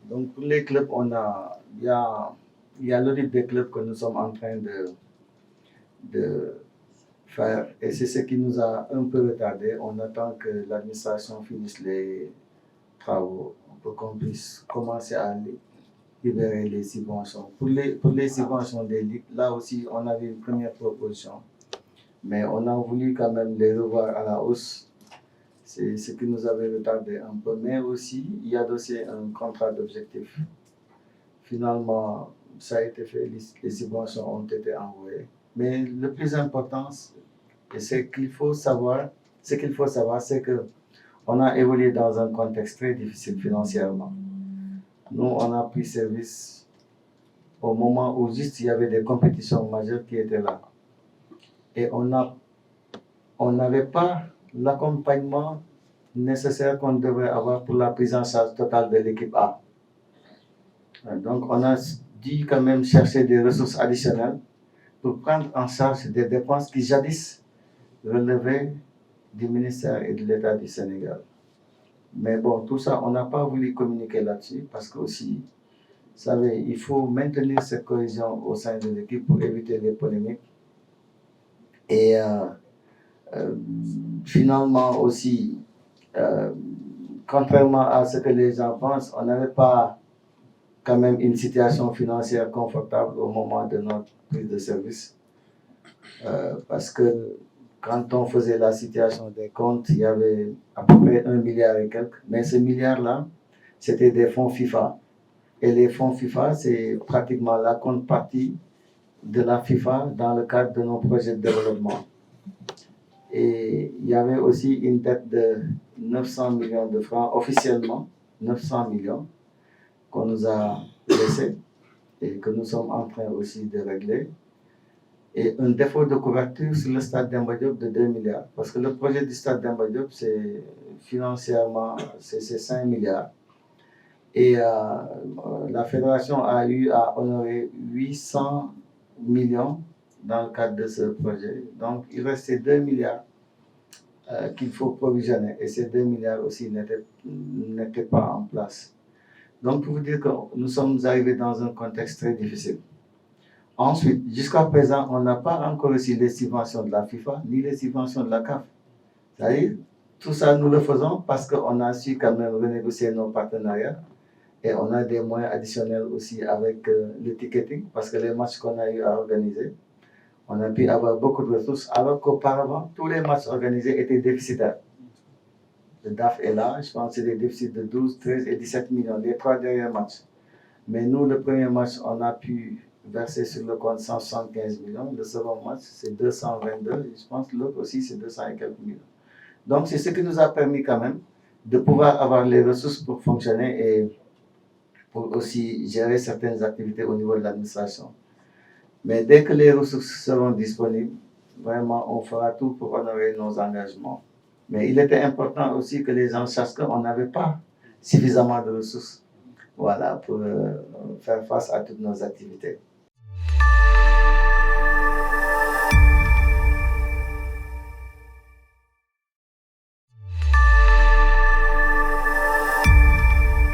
Donc, pour les clubs, il y a l'audit des clubs que nous sommes en train de faire. Et c'est ce qui nous a un peu retardé. On attend que l'administration finisse les travaux pour qu'on puisse commencer à libérer les subventions. Pour les subventions des ligues, là aussi, on avait une première proposition, mais on a voulu quand même les revoir à la hausse. C'est ce qui nous avait retardé un peu. Mais aussi, il y a aussi un contrat d'objectif. Finalement, ça a été fait, les subventions ont été envoyées. Mais le plus important, ce qu'il faut savoir, c'est que on a évolué dans un contexte très difficile financièrement. Nous, on a pris service au moment où juste il y avait des compétitions majeures qui étaient là. Et on n'avait pas l'accompagnement nécessaire qu'on devrait avoir pour la prise en charge totale de l'équipe A. Donc, on a dû quand même chercher des ressources additionnelles pour prendre en charge des dépenses qui jadis relevaient du ministère et de l'État du Sénégal. Mais bon, tout ça, on n'a pas voulu communiquer là-dessus parce que aussi, vous savez, il faut maintenir cette cohésion au sein de l'équipe pour éviter les polémiques. Et finalement aussi, euh, contrairement à ce que les gens pensent, on n'avait pas quand même une situation financière confortable au moment de notre prise de service. Parce que quand on faisait la situation des comptes, il y avait à peu près 1 milliard et quelques. Mais ce milliard-là, c'était des fonds FIFA. Et les fonds FIFA, c'est pratiquement la contrepartie de la FIFA dans le cadre de nos projets de développement. Et il y avait aussi une dette de 900 millions de francs, officiellement 900 millions, qu'on nous a laissé et que nous sommes en train aussi de régler. Et un défaut de couverture sur le stade Demba Diop de 2 milliards. Parce que le projet du stade Demba Diop, c'est financièrement, c'est 5 milliards. Et la fédération a eu à honorer 800 millions dans le cadre de ce projet. Donc, il restait 2 milliards qu'il faut provisionner. Et ces 2 milliards aussi n'étaient pas en place. Donc, pour vous dire que nous sommes arrivés dans un contexte très difficile. Ensuite, jusqu'à présent, on n'a pas encore reçu les subventions de la FIFA ni les subventions de la CAF. C'est-à-dire, tout ça, nous le faisons parce qu'on a su quand même renégocier nos partenariats et on a des moyens additionnels aussi avec le ticketing parce que les matchs qu'on a eu à organiser, on a pu avoir beaucoup de ressources alors qu'auparavant, tous les matchs organisés étaient déficitaires. Le DAF est là, je pense que c'est des déficits de 12, 13 et 17 millions, les 3 derniers matchs. Mais nous, le premier match, on a pu verser sur le compte 175 millions. Le second match, c'est 222. Je pense que l'autre aussi, c'est 200 et quelques millions. Donc, c'est ce qui nous a permis quand même de pouvoir avoir les ressources pour fonctionner et pour aussi gérer certaines activités au niveau de l'administration. Mais dès que les ressources seront disponibles, vraiment, on fera tout pour honorer nos engagements. Mais il était important aussi que les gens sachent qu'on n'avait pas suffisamment de ressources, voilà, pour faire face à toutes nos activités.